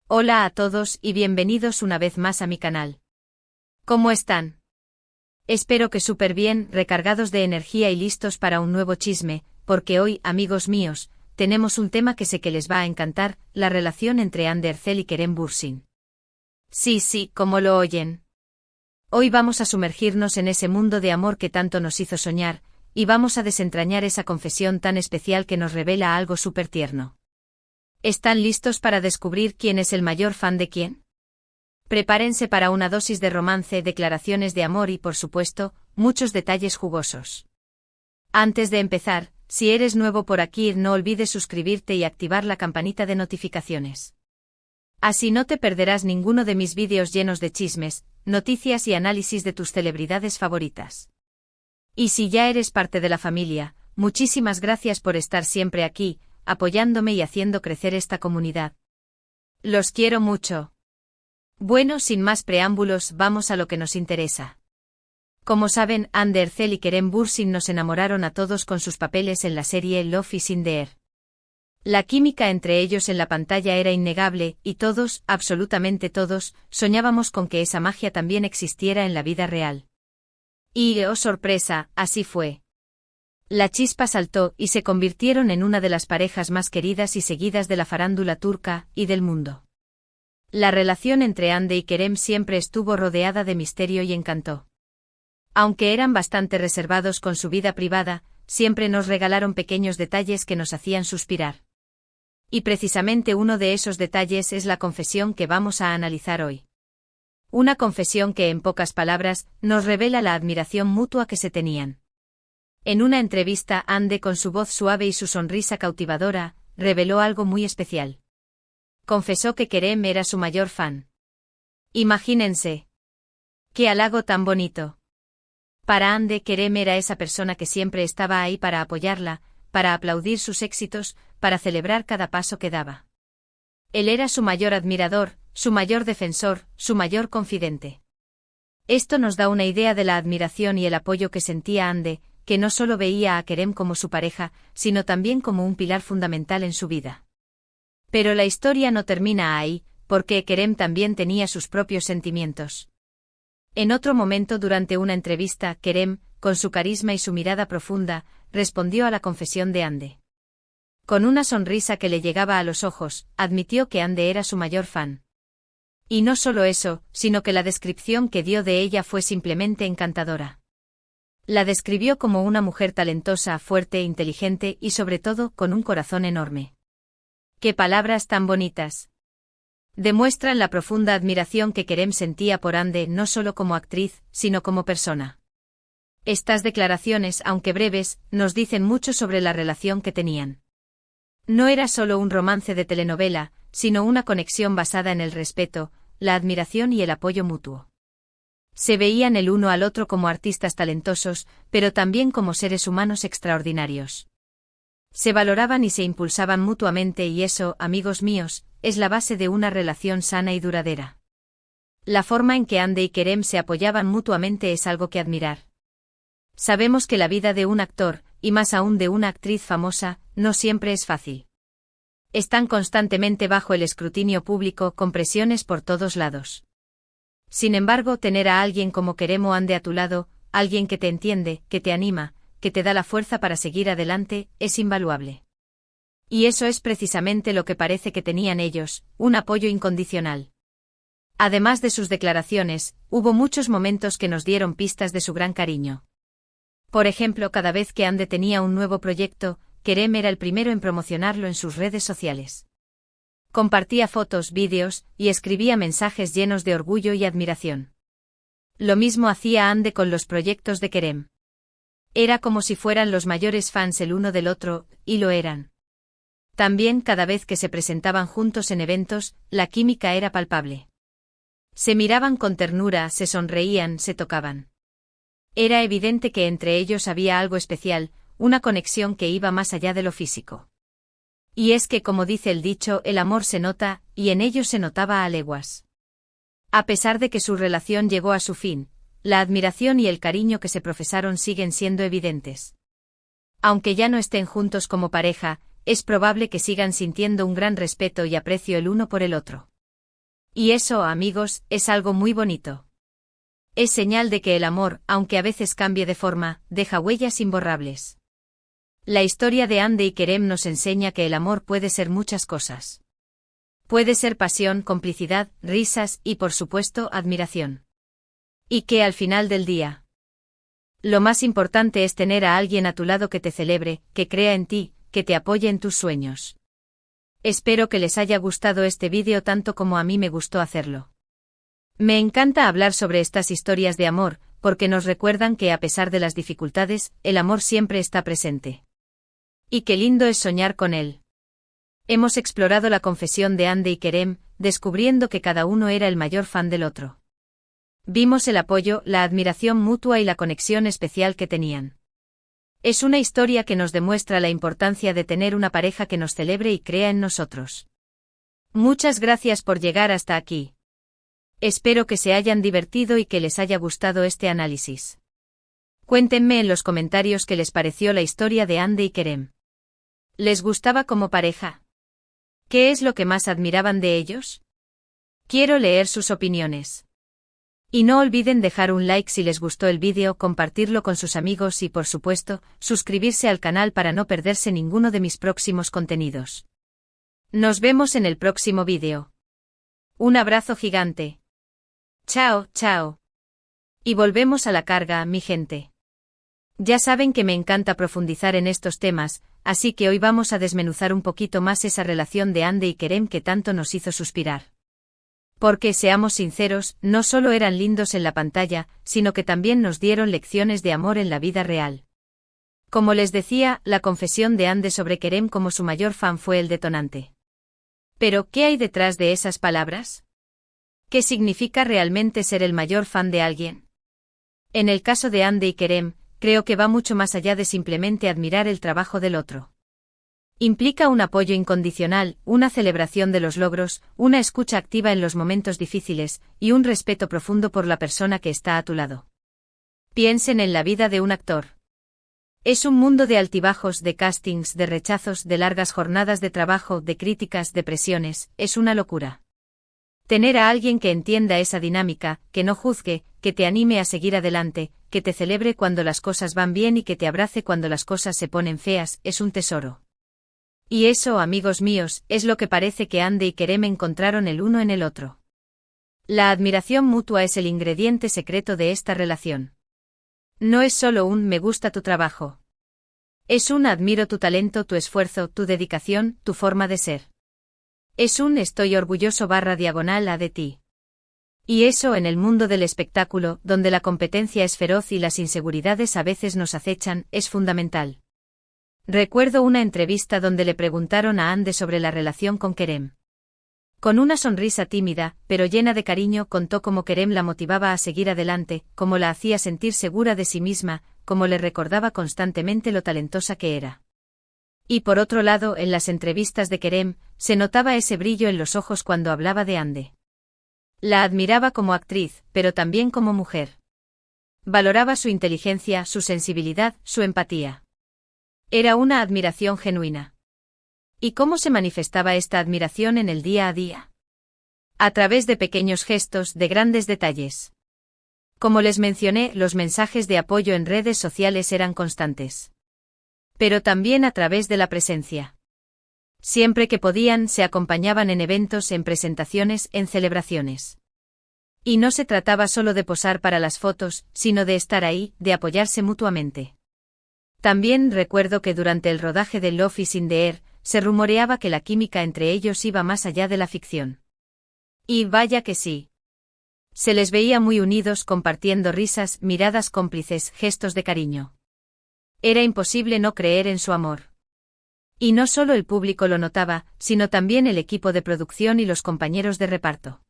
Hola a todos y bienvenidos una vez más a mi canal. ¿Cómo están? Espero que súper bien, recargados de energía y listos para un nuevo chisme, porque hoy, amigos míos, tenemos un tema que sé que les va a encantar, la relación entre Hande Erçel y Kerem Bürsin. Sí, como lo oyen. Hoy vamos a sumergirnos en ese mundo de amor que tanto nos hizo soñar, y vamos a desentrañar esa confesión tan especial que nos revela algo súper tierno. ¿Están listos para descubrir quién es el mayor fan de quién? Prepárense para una dosis de romance, declaraciones de amor y, por supuesto, muchos detalles jugosos. Antes de empezar, si eres nuevo por aquí, no olvides suscribirte y activar la campanita de notificaciones. Así no te perderás ninguno de mis vídeos llenos de chismes, noticias y análisis de tus celebridades favoritas. Y si ya eres parte de la familia, muchísimas gracias por estar siempre aquí, apoyándome y haciendo crecer esta comunidad. Los quiero mucho. Bueno, sin más preámbulos, vamos a lo que nos interesa. Como saben, Hande Erçel y Kerem Bürsin nos enamoraron a todos con sus papeles en la serie Love is in the Air. La química entre ellos en la pantalla era innegable, y todos, absolutamente todos, soñábamos con que esa magia también existiera en la vida real. Y, oh sorpresa, así fue. La chispa saltó y se convirtieron en una de las parejas más queridas y seguidas de la farándula turca y del mundo. La relación entre Hande y Kerem siempre estuvo rodeada de misterio y encanto. Aunque eran bastante reservados con su vida privada, siempre nos regalaron pequeños detalles que nos hacían suspirar. Y precisamente uno de esos detalles es la confesión que vamos a analizar hoy. Una confesión que, en pocas palabras, nos revela la admiración mutua que se tenían. En una entrevista, Hande, con su voz suave y su sonrisa cautivadora, reveló algo muy especial. Confesó que Kerem era su mayor fan. Imagínense. ¡Qué halago tan bonito! Para Hande, Kerem era esa persona que siempre estaba ahí para apoyarla, para aplaudir sus éxitos, para celebrar cada paso que daba. Él era su mayor admirador, su mayor defensor, su mayor confidente. Esto nos da una idea de la admiración y el apoyo que sentía Hande, que no solo veía a Kerem como su pareja, sino también como un pilar fundamental en su vida. Pero la historia no termina ahí, porque Kerem también tenía sus propios sentimientos. En otro momento, durante una entrevista, Kerem, con su carisma y su mirada profunda, respondió a la confesión de Hande. Con una sonrisa que le llegaba a los ojos, admitió que Hande era su mayor fan. Y no solo eso, sino que la descripción que dio de ella fue simplemente encantadora. La describió como una mujer talentosa, fuerte, inteligente y sobre todo con un corazón enorme. ¡Qué palabras tan bonitas! Demuestran la profunda admiración que Kerem sentía por Hande no solo como actriz, sino como persona. Estas declaraciones, aunque breves, nos dicen mucho sobre la relación que tenían. No era solo un romance de telenovela, sino una conexión basada en el respeto, la admiración y el apoyo mutuo. Se veían el uno al otro como artistas talentosos, pero también como seres humanos extraordinarios. Se valoraban y se impulsaban mutuamente y eso, amigos míos, es la base de una relación sana y duradera. La forma en que Hande y Kerem se apoyaban mutuamente es algo que admirar. Sabemos que la vida de un actor, y más aún de una actriz famosa, no siempre es fácil. Están constantemente bajo el escrutinio público, con presiones por todos lados. Sin embargo, tener a alguien como Kerem o Hande a tu lado, alguien que te entiende, que te anima, que te da la fuerza para seguir adelante, es invaluable. Y eso es precisamente lo que parece que tenían ellos, un apoyo incondicional. Además de sus declaraciones, hubo muchos momentos que nos dieron pistas de su gran cariño. Por ejemplo, cada vez que Hande tenía un nuevo proyecto, Kerem era el primero en promocionarlo en sus redes sociales. Compartía fotos, vídeos, y escribía mensajes llenos de orgullo y admiración. Lo mismo hacía Hande con los proyectos de Kerem. Era como si fueran los mayores fans el uno del otro, y lo eran. También, cada vez que se presentaban juntos en eventos, la química era palpable. Se miraban con ternura, se sonreían, se tocaban. Era evidente que entre ellos había algo especial, una conexión que iba más allá de lo físico. Y es que, como dice el dicho, el amor se nota, y en ellos se notaba a leguas. A pesar de que su relación llegó a su fin, la admiración y el cariño que se profesaron siguen siendo evidentes. Aunque ya no estén juntos como pareja, es probable que sigan sintiendo un gran respeto y aprecio el uno por el otro. Y eso, amigos, es algo muy bonito. Es señal de que el amor, aunque a veces cambie de forma, deja huellas imborrables. La historia de Hande y Kerem nos enseña que el amor puede ser muchas cosas. Puede ser pasión, complicidad, risas y, por supuesto, admiración. Y que al final del día, lo más importante es tener a alguien a tu lado que te celebre, que crea en ti, que te apoye en tus sueños. Espero que les haya gustado este vídeo tanto como a mí me gustó hacerlo. Me encanta hablar sobre estas historias de amor, porque nos recuerdan que a pesar de las dificultades, el amor siempre está presente. Y qué lindo es soñar con él. Hemos explorado la confesión de Hande y Kerem, descubriendo que cada uno era el mayor fan del otro. Vimos el apoyo, la admiración mutua y la conexión especial que tenían. Es una historia que nos demuestra la importancia de tener una pareja que nos celebre y crea en nosotros. Muchas gracias por llegar hasta aquí. Espero que se hayan divertido y que les haya gustado este análisis. Cuéntenme en los comentarios qué les pareció la historia de Hande y Kerem. ¿Les gustaba como pareja? ¿Qué es lo que más admiraban de ellos? Quiero leer sus opiniones. Y no olviden dejar un like si les gustó el vídeo, compartirlo con sus amigos y, por supuesto, suscribirse al canal para no perderse ninguno de mis próximos contenidos. Nos vemos en el próximo vídeo. Un abrazo gigante. Chao, chao. Y volvemos a la carga, mi gente. Ya saben que me encanta profundizar en estos temas, así que hoy vamos a desmenuzar un poquito más esa relación de Hande y Kerem que tanto nos hizo suspirar. Porque, seamos sinceros, no solo eran lindos en la pantalla, sino que también nos dieron lecciones de amor en la vida real. Como les decía, la confesión de Hande sobre Kerem como su mayor fan fue el detonante. Pero, ¿qué hay detrás de esas palabras? ¿Qué significa realmente ser el mayor fan de alguien? En el caso de Hande y Kerem, creo que va mucho más allá de simplemente admirar el trabajo del otro. Implica un apoyo incondicional, una celebración de los logros, una escucha activa en los momentos difíciles, y un respeto profundo por la persona que está a tu lado. Piensen en la vida de un actor. Es un mundo de altibajos, de castings, de rechazos, de largas jornadas de trabajo, de críticas, de presiones, es una locura. Tener a alguien que entienda esa dinámica, que no juzgue, que te anime a seguir adelante, que te celebre cuando las cosas van bien y que te abrace cuando las cosas se ponen feas, es un tesoro. Y eso, amigos míos, es lo que parece que Hande y Kerem encontraron el uno en el otro. La admiración mutua es el ingrediente secreto de esta relación. No es solo un me gusta tu trabajo. Es un admiro tu talento, tu esfuerzo, tu dedicación, tu forma de ser. Es un estoy orgulloso /a de ti. Y eso en el mundo del espectáculo, donde la competencia es feroz y las inseguridades a veces nos acechan, es fundamental. Recuerdo una entrevista donde le preguntaron a Hande sobre la relación con Kerem. Con una sonrisa tímida, pero llena de cariño, contó cómo Kerem la motivaba a seguir adelante, cómo la hacía sentir segura de sí misma, cómo le recordaba constantemente lo talentosa que era. Y por otro lado, en las entrevistas de Kerem, se notaba ese brillo en los ojos cuando hablaba de Hande. La admiraba como actriz, pero también como mujer. Valoraba su inteligencia, su sensibilidad, su empatía. Era una admiración genuina. ¿Y cómo se manifestaba esta admiración en el día a día? A través de pequeños gestos, de grandes detalles. Como les mencioné, los mensajes de apoyo en redes sociales eran constantes. Pero también a través de la presencia. Siempre que podían, se acompañaban en eventos, en presentaciones, en celebraciones. Y no se trataba solo de posar para las fotos, sino de estar ahí, de apoyarse mutuamente. También recuerdo que durante el rodaje de Love is in the Air, se rumoreaba que la química entre ellos iba más allá de la ficción. Y vaya que sí. Se les veía muy unidos, compartiendo risas, miradas cómplices, gestos de cariño. Era imposible no creer en su amor. Y no solo el público lo notaba, sino también el equipo de producción y los compañeros de reparto.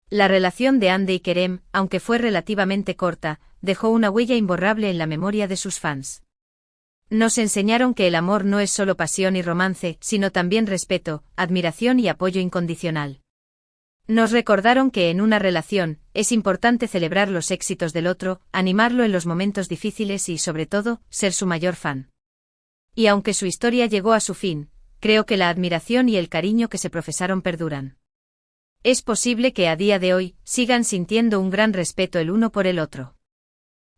La relación de Hande y Kerem, aunque fue relativamente corta, dejó una huella imborrable en la memoria de sus fans. Nos enseñaron que el amor no es solo pasión y romance, sino también respeto, admiración y apoyo incondicional. Nos recordaron que en una relación, es importante celebrar los éxitos del otro, animarlo en los momentos difíciles y, sobre todo, ser su mayor fan. Y aunque su historia llegó a su fin, creo que la admiración y el cariño que se profesaron perduran. Es posible que a día de hoy sigan sintiendo un gran respeto el uno por el otro.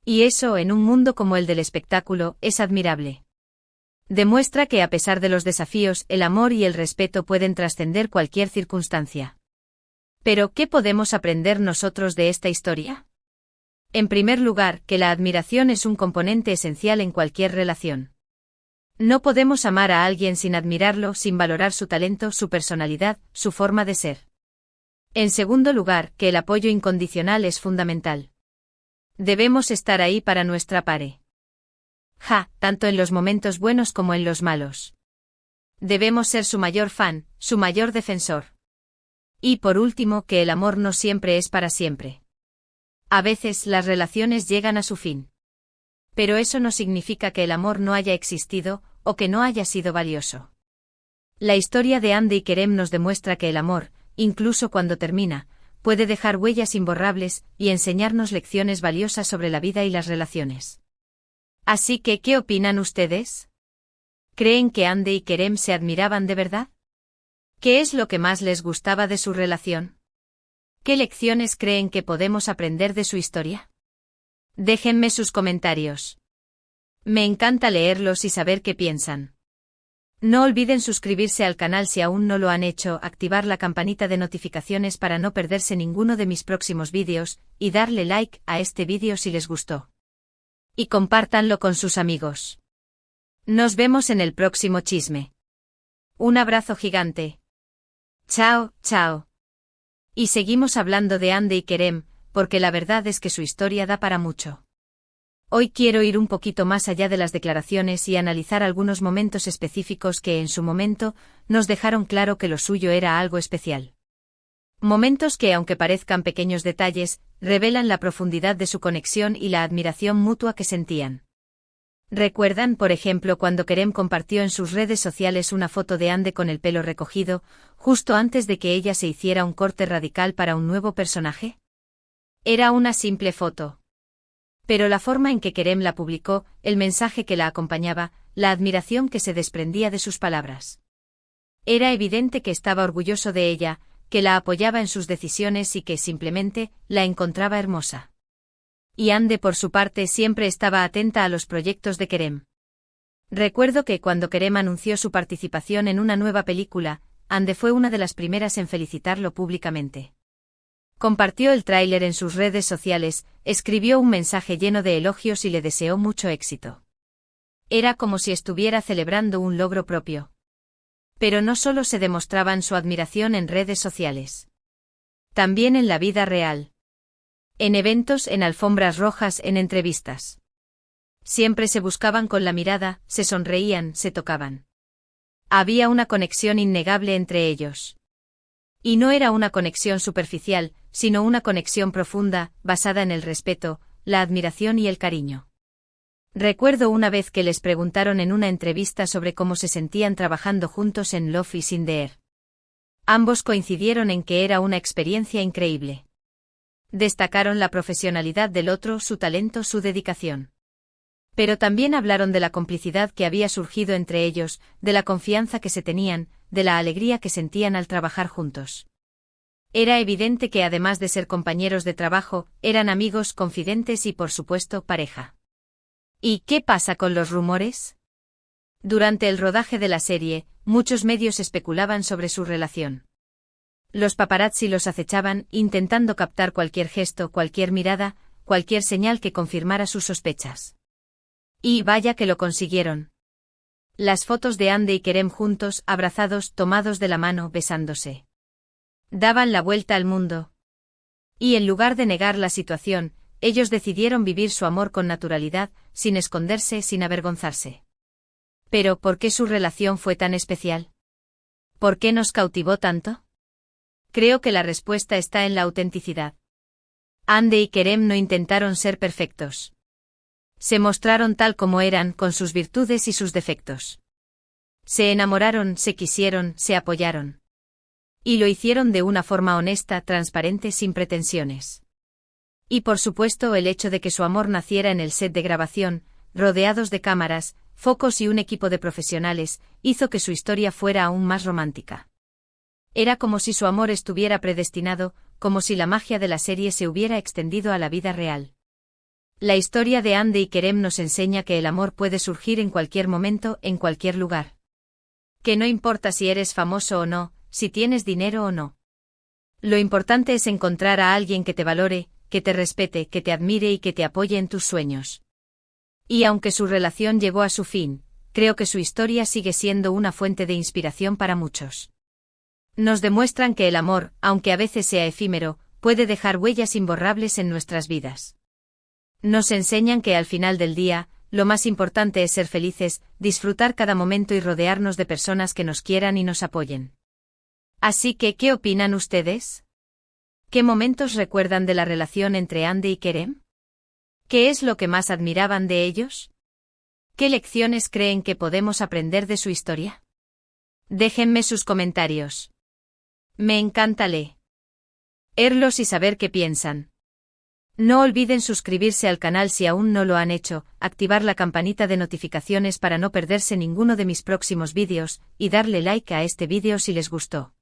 Y eso, en un mundo como el del espectáculo, es admirable. Demuestra que a pesar de los desafíos, el amor y el respeto pueden trascender cualquier circunstancia. Pero, ¿qué podemos aprender nosotros de esta historia? En primer lugar, que la admiración es un componente esencial en cualquier relación. No podemos amar a alguien sin admirarlo, sin valorar su talento, su personalidad, su forma de ser. En segundo lugar, que el apoyo incondicional es fundamental. Debemos estar ahí para nuestra pareja, tanto en los momentos buenos como en los malos. Debemos ser su mayor fan, su mayor defensor. Y por último, que el amor no siempre es para siempre. A veces las relaciones llegan a su fin. Pero eso no significa que el amor no haya existido, o que no haya sido valioso. La historia de Hande y Kerem nos demuestra que el amor, incluso cuando termina, puede dejar huellas imborrables y enseñarnos lecciones valiosas sobre la vida y las relaciones. Así que, ¿qué opinan ustedes? ¿Creen que Hande y Kerem se admiraban de verdad? ¿Qué es lo que más les gustaba de su relación? ¿Qué lecciones creen que podemos aprender de su historia? Déjenme sus comentarios. Me encanta leerlos y saber qué piensan. No olviden suscribirse al canal si aún no lo han hecho, activar la campanita de notificaciones para no perderse ninguno de mis próximos vídeos, y darle like a este vídeo si les gustó. Y compártanlo con sus amigos. Nos vemos en el próximo chisme. Un abrazo gigante. Chao, chao. Y seguimos hablando de Hande y Kerem, porque la verdad es que su historia da para mucho. Hoy quiero ir un poquito más allá de las declaraciones y analizar algunos momentos específicos que en su momento nos dejaron claro que lo suyo era algo especial. Momentos que, aunque parezcan pequeños detalles, revelan la profundidad de su conexión y la admiración mutua que sentían. ¿Recuerdan, por ejemplo, cuando Kerem compartió en sus redes sociales una foto de Hande con el pelo recogido, justo antes de que ella se hiciera un corte radical para un nuevo personaje? Era una simple foto. Pero la forma en que Kerem la publicó, el mensaje que la acompañaba, la admiración que se desprendía de sus palabras. Era evidente que estaba orgulloso de ella, que la apoyaba en sus decisiones y que simplemente la encontraba hermosa. Y Hande por su parte siempre estaba atenta a los proyectos de Kerem. Recuerdo que cuando Kerem anunció su participación en una nueva película, Hande fue una de las primeras en felicitarlo públicamente. Compartió el tráiler en sus redes sociales, escribió un mensaje lleno de elogios y le deseó mucho éxito. Era como si estuviera celebrando un logro propio. Pero no solo se demostraban su admiración en redes sociales. También en la vida real. En eventos, en alfombras rojas, en entrevistas. Siempre se buscaban con la mirada, se sonreían, se tocaban. Había una conexión innegable entre ellos. Y no era una conexión superficial, sino una conexión profunda, basada en el respeto, la admiración y el cariño. Recuerdo una vez que les preguntaron en una entrevista sobre cómo se sentían trabajando juntos en Love is in the Air. Ambos coincidieron en que era una experiencia increíble. Destacaron la profesionalidad del otro, su talento, su dedicación. Pero también hablaron de la complicidad que había surgido entre ellos, de la confianza que se tenían, de la alegría que sentían al trabajar juntos. Era evidente que además de ser compañeros de trabajo, eran amigos, confidentes y por supuesto pareja. ¿Y qué pasa con los rumores? Durante el rodaje de la serie, muchos medios especulaban sobre su relación. Los paparazzi los acechaban, intentando captar cualquier gesto, cualquier mirada, cualquier señal que confirmara sus sospechas. Y vaya que lo consiguieron. Las fotos de Hande y Kerem juntos, abrazados, tomados de la mano, besándose. Daban la vuelta al mundo. Y en lugar de negar la situación, ellos decidieron vivir su amor con naturalidad, sin esconderse, sin avergonzarse. Pero, ¿por qué su relación fue tan especial? ¿Por qué nos cautivó tanto? Creo que la respuesta está en la autenticidad. Hande y Kerem no intentaron ser perfectos. Se mostraron tal como eran, con sus virtudes y sus defectos. Se enamoraron, se quisieron, se apoyaron. Y lo hicieron de una forma honesta, transparente, sin pretensiones. Y por supuesto el hecho de que su amor naciera en el set de grabación, rodeados de cámaras, focos y un equipo de profesionales, hizo que su historia fuera aún más romántica. Era como si su amor estuviera predestinado, como si la magia de la serie se hubiera extendido a la vida real. La historia de Hande y Kerem nos enseña que el amor puede surgir en cualquier momento, en cualquier lugar. Que no importa si eres famoso o no, si tienes dinero o no. Lo importante es encontrar a alguien que te valore, que te respete, que te admire y que te apoye en tus sueños. Y aunque su relación llegó a su fin, creo que su historia sigue siendo una fuente de inspiración para muchos. Nos demuestran que el amor, aunque a veces sea efímero, puede dejar huellas imborrables en nuestras vidas. Nos enseñan que al final del día, lo más importante es ser felices, disfrutar cada momento y rodearnos de personas que nos quieran y nos apoyen. Así que, ¿qué opinan ustedes? ¿Qué momentos recuerdan de la relación entre Hande y Kerem? ¿Qué es lo que más admiraban de ellos? ¿Qué lecciones creen que podemos aprender de su historia? Déjenme sus comentarios. Me encanta leerlos y saber qué piensan. No olviden suscribirse al canal si aún no lo han hecho, activar la campanita de notificaciones para no perderse ninguno de mis próximos vídeos, y darle like a este vídeo si les gustó.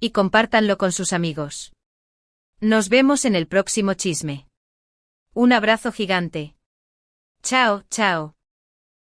Y compártanlo con sus amigos. Nos vemos en el próximo chisme. Un abrazo gigante. Chao, chao.